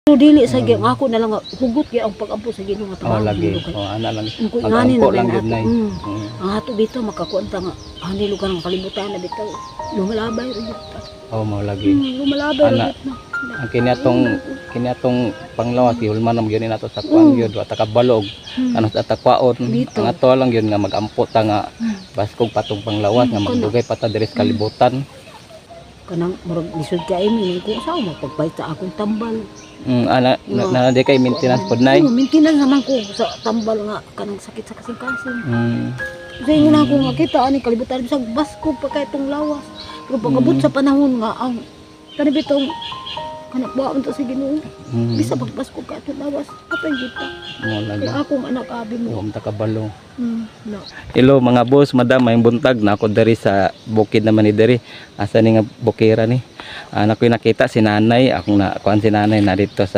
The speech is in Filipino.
Dili sa gyud ako na lang nga, hugot gyud ang pag-ampo sa Ginoo nga Oh, tawo. lagi. Oh, ana lang. Ang Mag-ampo lang yun, Nay. Ang ato dito makakuanta nga ani lugar ng kalibutan na bitaw. Lumalabay ra gyud ta. Oh, mao lagi. Lumalabay ra Ana. gyud na. Ang kiniatong panglawas hulman nam gyud nato sa kwan gyud wa ta kabalog. Ano sa takwaon. Dito. Ang ato lang yun nga mag-ampo ta nga baskog patong panglawas nga magdugay pa ta diri sa kalibutan. Kanang murag lisod kay mi ko sa mo pagbayta akong tambal. Ana na di kay maintenance pod, Nay. Maintenance naman ko sa tambal nga kanang sakit sa kasing-kasing. Mm. Sa inyo na ako makita ani kalibutan bisag baskog pa kay itong lawas. Pero pagabot sa panahon nga ang kanang bitong kanak baon to sa Ginoo. Bisa pag baskog ka itong lawas atay kita. Mao lagi. Kaya akong anak abi mo. Wa ta kabalo. No. Hello mga boss, madam, may buntag na ako dari sa bukid naman ni diri. Asa ni nga bukira ni. Anak ko nakita si nanay, akong na kuan si nanay na dito sa